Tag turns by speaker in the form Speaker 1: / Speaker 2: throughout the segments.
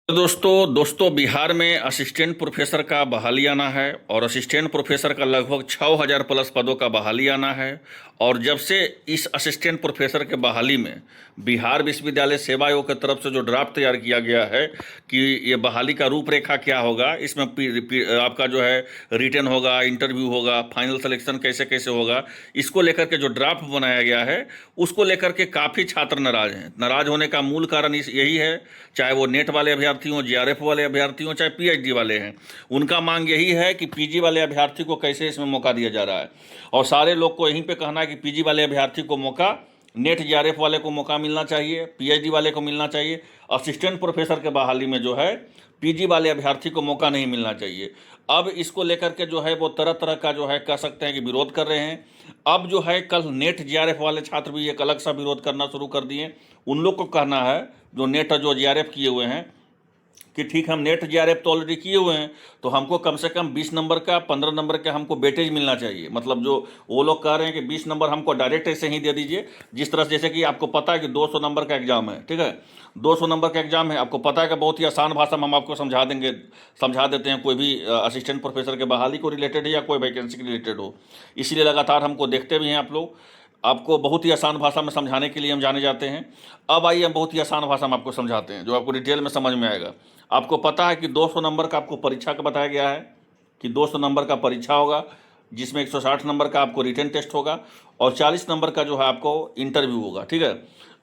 Speaker 1: तो दोस्तों बिहार में असिस्टेंट प्रोफेसर का बहाली आना है और असिस्टेंट प्रोफेसर का लगभग 6,000 प्लस पदों का बहाली आना है। और जब से इस असिस्टेंट प्रोफेसर के बहाली में बिहार विश्वविद्यालय सेवा आयोग की तरफ से जो ड्राफ्ट तैयार किया गया है कि ये बहाली का रूपरेखा क्या होगा, इसमें आपका जो है रिटन होगा, इंटरव्यू होगा, फाइनल सिलेक्शन कैसे कैसे होगा, इसको लेकर के जो ड्राफ्ट बनाया गया है उसको लेकर के काफ़ी छात्र नाराज हैं। नाराज होने का मूल कारण यही है, चाहे वो नेट वाले अभ्यर्थी हों, जीआरएफ वाले अभ्यर्थी हों, चाहे पीएचडी वाले हैं, उनका मांग यही है कि पीजी वाले अभ्यर्थी को कैसे इसमें मौका दिया जा रहा है। और सारे लोग को यहीं पे कहना है कि पीजी वाले अभ्यर्थी को मौका, नेट जीआरएफ वाले को मौका मिलना चाहिए, पीएचडी वाले को मिलना चाहिए। असिस्टेंट प्रोफेसर के बहाली में जो है पीजी वाले अभ्यर्थी को मौका नहीं मिलना चाहिए। अब इसको लेकर के जो है वो तरह तरह का जो है कह सकते हैं कि विरोध कर रहे हैं। अब जो है कल नेट जीआरएफ वाले छात्र भी एक अलग सा विरोध करना शुरू कर दिए। उन लोग को कहना है जो नेट जो जीआरएफ किए हुए हैं कि ठीक, हम नेट जीआरएफ तो ऑलरेडी किए हुए हैं, तो हमको कम से कम 20 नंबर का, 15 नंबर का हमको वेटेज मिलना चाहिए। मतलब जो वो लोग कह रहे हैं कि 20 नंबर हमको डायरेक्ट ऐसे ही दे दीजिए, जिस तरह से जैसे कि आपको पता है कि 200 नंबर का एग्जाम है, ठीक है, 200 नंबर का एग्जाम है, आपको पता है कि बहुत ही आसान भाषा में हम आपको समझा देते हैं, कोई भी असिस्टेंट प्रोफेसर के बहाली को रिलेटेड है या कोई वैकेंसी के रिलेटेड हो। इसीलिए लगातार हमको देखते भी हैं आप लोग, आपको बहुत ही आसान भाषा में समझाने के लिए हम जाने जाते हैं। अब आइए हम बहुत ही आसान भाषा में आपको समझाते हैं जो आपको डिटेल में समझ में आएगा। आपको पता है कि 200 नंबर का आपको परीक्षा का बताया गया है कि 200 नंबर का परीक्षा होगा, जिसमें 160 नंबर का आपको रिटन टेस्ट होगा और 40 नंबर का जो है आपको इंटरव्यू होगा, ठीक है।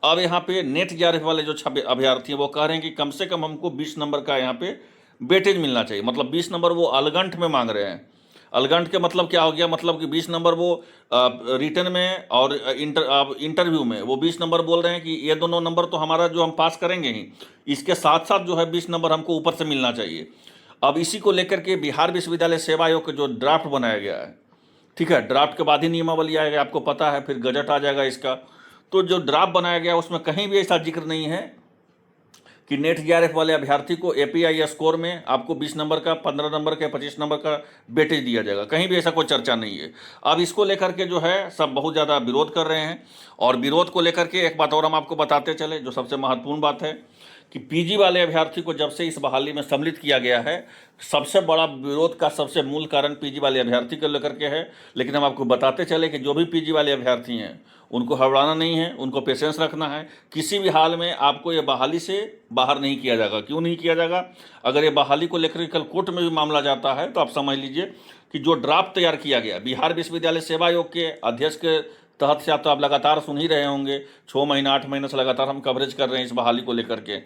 Speaker 1: अब यहाँ पे नेट जीआरएफ वाले जो अभ्यर्थी हैं वो कह रहे हैं कि कम से कम हमको 20 नंबर का यहाँ पे वेटेज मिलना चाहिए। मतलब 20 नंबर वो अलगंठ में मांग रहे हैं। अलगंठ के मतलब क्या हो गया, मतलब कि 20 नंबर वो रिटन में और इंटरव्यू में वो 20 नंबर बोल रहे हैं कि ये दोनों नंबर तो हमारा जो हम पास करेंगे ही, इसके साथ साथ जो है 20 नंबर हमको ऊपर से मिलना चाहिए। अब इसी को लेकर के बिहार विश्वविद्यालय सेवा आयोग का जो ड्राफ्ट बनाया गया है, ठीक है, ड्राफ्ट के बाद ही नियमावली आएगा, आपको पता है, फिर गजट आ जाएगा इसका। तो जो ड्राफ्ट बनाया गया उसमें कहीं भी ऐसा जिक्र नहीं है कि नेट जीआरएफ वाले अभ्यर्थी को एपीआई स्कोर में आपको 20 नंबर का, 15 नंबर का, 25 नंबर का वेटेज दिया जाएगा। कहीं भी ऐसा कोई चर्चा नहीं है। अब इसको लेकर के जो है सब बहुत ज़्यादा विरोध कर रहे हैं। और विरोध को लेकर के एक बात और हम आपको बताते चले, जो सबसे महत्वपूर्ण बात है कि पीजी वाले अभ्यर्थी को जब से इस बहाली में सम्मिलित किया गया है, सबसे बड़ा विरोध का सबसे मूल कारण पीजी वाले अभ्यर्थी को लेकर के है। लेकिन हम आपको बताते चले कि जो भी पीजी वाले अभ्यर्थी हैं उनको हड़बड़ाना नहीं है, उनको पेशेंस रखना है। किसी भी हाल में आपको ये बहाली से बाहर नहीं किया जाएगा। क्यों नहीं किया जाएगा? अगर ये बहाली को लेकर कल कोर्ट में भी मामला जाता है तो आप समझ लीजिए कि जो ड्राफ्ट तैयार किया गया बिहार विश्वविद्यालय सेवा आयोग के अध्यक्ष के तहत से, आप लगातार सुन ही रहे होंगे, 6 महीना 8 महीने से लगातार हम कवरेज कर रहे हैं इस बहाली को लेकर के,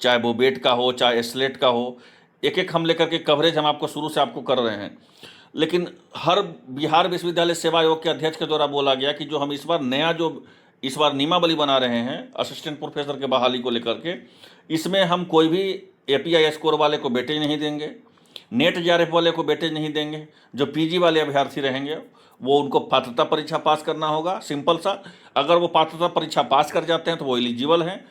Speaker 1: चाहे वो बेट का हो चाहे स्लेट का हो, एक एक हम लेकर के कवरेज हम आपको शुरू से आपको कर रहे हैं। लेकिन हर बिहार विश्वविद्यालय सेवा आयोग के अध्यक्ष के द्वारा बोला गया कि जो हम इस बार नियमावली बना रहे हैं असिस्टेंट प्रोफेसर के बहाली को लेकर के, इसमें हम कोई भी एपीआई स्कोर वाले को वेटेज नहीं देंगे, नेट जीआरएफ वाले को वेटेज नहीं देंगे। जो पीजी वाले अभ्यर्थी रहेंगे वो उनको पात्रता परीक्षा पास करना होगा, सिंपल सा। अगर वो पात्रता परीक्षा पास कर जाते हैं तो वो एलिजिबल हैं,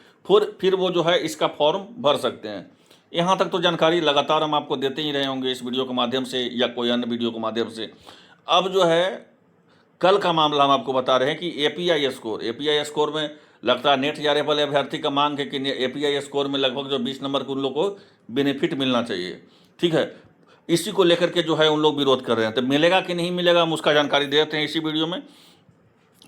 Speaker 1: फिर वो जो है इसका फॉर्म भर सकते हैं। यहाँ तक तो जानकारी लगातार हम आपको देते ही रहे होंगे इस वीडियो के माध्यम से या कोई अन्य वीडियो के माध्यम से। अब जो है कल का मामला हम आपको बता रहे हैं कि एपीआई स्कोर में लगता है नेट जीआरएफ वाले अभ्यर्थी का मांग है कि एपीआई स्कोर में लगभग जो 20 नंबर के उन लोग को बेनिफिट मिलना चाहिए, ठीक है। इसी को लेकर के जो है उन लोग विरोध कर रहे हैं। तो मिलेगा कि नहीं मिलेगा हम उसका जानकारी देते हैं इसी वीडियो में।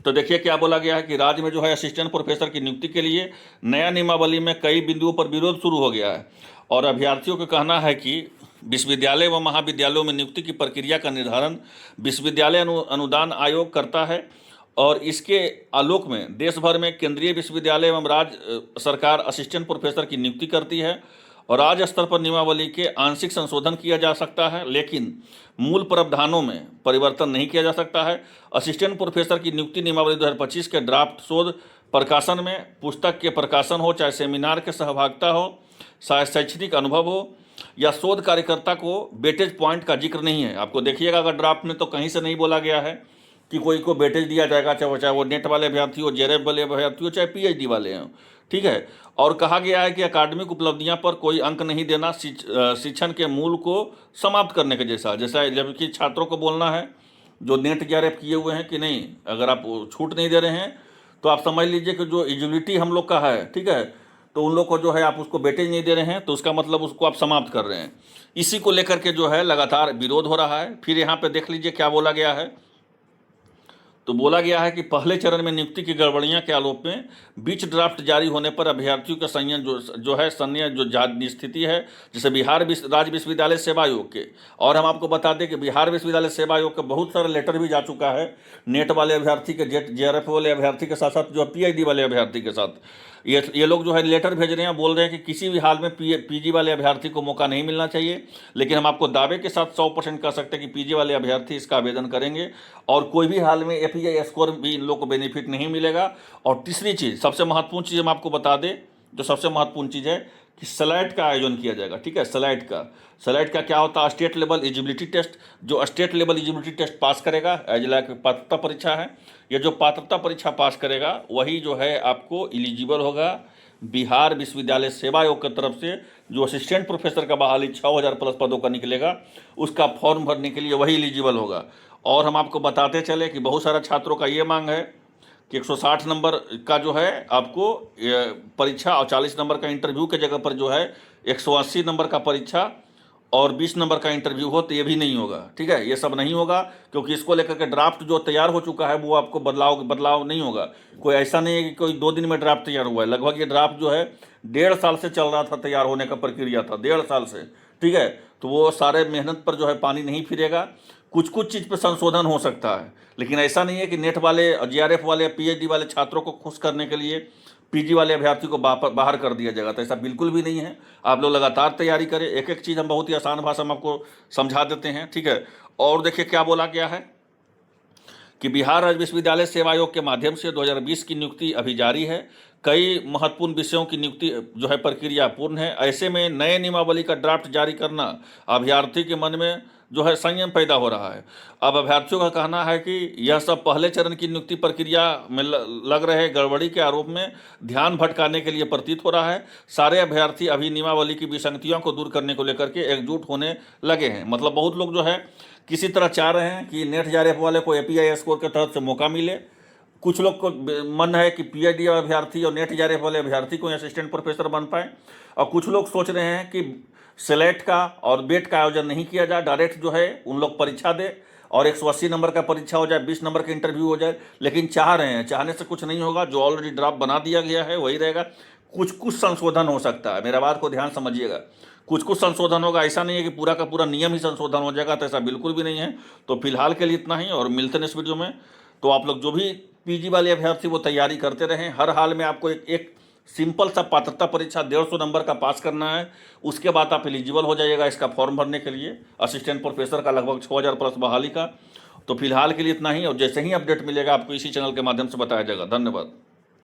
Speaker 1: तो देखिए क्या बोला गया है कि राज्य में जो है असिस्टेंट प्रोफेसर की नियुक्ति के लिए नया नियमावली में कई बिंदुओं पर विरोध शुरू हो गया है। और अभ्यर्थियों का कहना है कि विश्वविद्यालय व महाविद्यालयों में नियुक्ति की प्रक्रिया का निर्धारण विश्वविद्यालय अनुदान आयोग करता है और इसके आलोक में देश भर में केंद्रीय विश्वविद्यालय एवं राज्य सरकार असिस्टेंट प्रोफेसर की नियुक्ति करती है और राज्य स्तर पर नियमावली के आंशिक संशोधन किया जा सकता है, लेकिन मूल प्रावधानों में परिवर्तन नहीं किया जा सकता है। असिस्टेंट प्रोफेसर की नियुक्ति नियमावली 2025 के ड्राफ्ट शोध प्रकाशन में पुस्तक के प्रकाशन हो, चाहे सेमिनार के सहभागिता हो, चाहे शैक्षणिक अनुभव हो या शोध कार्यकर्ता को वेटेज पॉइंट का जिक्र नहीं है। आपको देखिएगा अगर ड्राफ्ट में तो कहीं से नहीं बोला गया है कि कोई को वेटेज दिया जाएगा, चाहे वो नेट वाले अभ्यर्थी हो, जेआरएफ वाले अभ्यर्थी हो, चाहे पीएचडी वाले हों, ठीक है। और कहा गया है कि अकादमिक उपलब्धियां पर कोई अंक नहीं देना शिक्षण के मूल को समाप्त करने के जैसा जबकि छात्रों को बोलना है जो नेट जीआरएफ किए हुए हैं कि नहीं, अगर आप छूट नहीं दे रहे हैं तो आप समझ लीजिए कि जो एलिजिबिलिटी हम लोग का है, ठीक है, तो उन लोग को जो है आप उसको वेटेज नहीं दे रहे हैं, तो उसका मतलब उसको आप समाप्त कर रहे हैं। इसी को लेकर के जो है लगातार विरोध हो रहा है। फिर यहाँ पे देख लीजिए क्या बोला गया है। तो बोला गया है कि पहले चरण में नियुक्ति की गड़बड़ियां के आरोप में बीच ड्राफ्ट जारी होने पर अभ्यर्थियों का संयम जो है संयम जो स्थिति है, जैसे बिहार राज्य विश्वविद्यालय सेवा आयोग के। और हम आपको बता दें कि बिहार विश्वविद्यालय सेवा आयोग का बहुत सारा लेटर भी जा चुका है नेट वाले अभ्यर्थी के, JRF वाले अभ्यर्थी के साथ साथ जो PhD वाले अभ्यर्थी के साथ। ये लोग जो है लेटर भेज रहे हैं, बोल रहे हैं कि किसी भी हाल में PG वाले अभ्यर्थी को मौका नहीं मिलना चाहिए। लेकिन हम आपको दावे के साथ 100% कह सकते हैं कि PG वाले अभ्यर्थी इसका आवेदन करेंगे और कोई भी हाल में API स्कोर भी इन लोग को बेनिफिट नहीं मिलेगा। और तीसरी चीज़, सबसे महत्वपूर्ण चीज़ हम आपको बता दें, जो सबसे महत्वपूर्ण चीज़ है कि स्लाइड का आयोजन किया जाएगा। ठीक है, स्लाइड का क्या होता है? State level eligibility test. जो state level eligibility test pass करेगा, एज लाइक पात्रता परीक्षा है, ये जो पात्रता परीक्षा पास करेगा वही जो है आपको एलिजिबल होगा बिहार विश्वविद्यालय सेवा आयोग की तरफ से। जो असिस्टेंट प्रोफेसर का बहाली 6000 प्लस पदों का निकलेगा, उसका फॉर्म भरने के लिए वही एलिजिबल होगा। और हम आपको बताते चले कि बहुत सारा छात्रों का ये मांग है कि 160 नंबर का जो है आपको परीक्षा और 40 नंबर का इंटरव्यू के जगह पर जो है 180 नंबर का परीक्षा और 20 नंबर का इंटरव्यू हो, तो ये भी नहीं होगा। ठीक है, ये सब नहीं होगा क्योंकि इसको लेकर के ड्राफ्ट जो तैयार हो चुका है वो आपको बदलाव नहीं होगा। कोई ऐसा नहीं है कि कोई 2 दिन में ड्राफ्ट तैयार हुआ है। लगभग ये ड्राफ्ट जो है 1.5 साल से चल रहा था, तैयार होने का प्रक्रिया था 1.5 साल से। ठीक है, तो वो सारे मेहनत पर जो है पानी नहीं फिरेगा। कुछ चीज़ पर संशोधन हो सकता है, लेकिन ऐसा नहीं है कि नेट वाले, JRF वाले, PhD वाले छात्रों को खुश करने के लिए PG वाले अभ्यर्थी को बाहर कर दिया जाएगा, तो ऐसा बिल्कुल भी नहीं है। आप लोग लगातार तैयारी करें। एक एक चीज़ हम बहुत ही आसान भाषा में आपको समझा देते हैं। ठीक है, और देखिए क्या बोला गया है कि बिहार राज्य विश्वविद्यालय सेवा आयोग के माध्यम से 2020 की नियुक्ति अभी जारी है। कई महत्वपूर्ण विषयों की नियुक्ति जो है प्रक्रिया पूर्ण है। ऐसे में नए नियमावली का ड्राफ्ट जारी करना अभ्यर्थी के मन में जो है संयम पैदा हो रहा है। अब अभ्यर्थियों का कहना है कि यह सब पहले चरण की नियुक्ति प्रक्रिया में लग रहे गड़बड़ी के आरोप में ध्यान भटकाने के लिए प्रतीत हो रहा है। सारे अभ्यर्थी अभी नियमावली की विसंगतियों को दूर करने को लेकर के एकजुट होने लगे हैं। मतलब बहुत लोग जो है किसी तरह चाह रहे हैं कि नेट JRF वाले को API स्कोर के तहत से मौका मिले। कुछ लोग को मन है कि PhD अभ्यर्थी और नेट JRF वाले अभ्यर्थी को असिस्टेंट प्रोफेसर बन पाए। और कुछ लोग सोच रहे हैं कि सेलेक्ट का और बेट का आयोजन नहीं किया जाए, डायरेक्ट जो है उन लोग परीक्षा दे और 180 नंबर का परीक्षा हो जाए, 20 नंबर का इंटरव्यू हो जाए। लेकिन चाह रहे हैं, चाहने से कुछ नहीं होगा। जो ऑलरेडी ड्राफ्ट बना दिया गया है वही रहेगा। कुछ संशोधन हो सकता है, मेरा बात को ध्यान समझिएगा। कुछ संशोधन होगा, ऐसा नहीं है कि पूरा का पूरा नियम ही संशोधन हो जाएगा, तो ऐसा बिल्कुल भी नहीं है। तो फिलहाल के लिए इतना ही, और मिलते हैं इस वीडियो में। तो आप लोग जो भी PG वाले अभ्यर्थी वो तैयारी करते रहें। हर हाल में आपको एक सिंपल सा पात्रता परीक्षा 150 नंबर का पास करना है, उसके बाद आप एलिजिबल हो जाइएगा इसका फॉर्म भरने के लिए असिस्टेंट प्रोफेसर का लगभग 6000 प्लस बहाली का। तो फिलहाल के लिए इतना ही, और जैसे ही अपडेट मिलेगा आपको इसी चैनल के माध्यम से बताया जाएगा। धन्यवाद।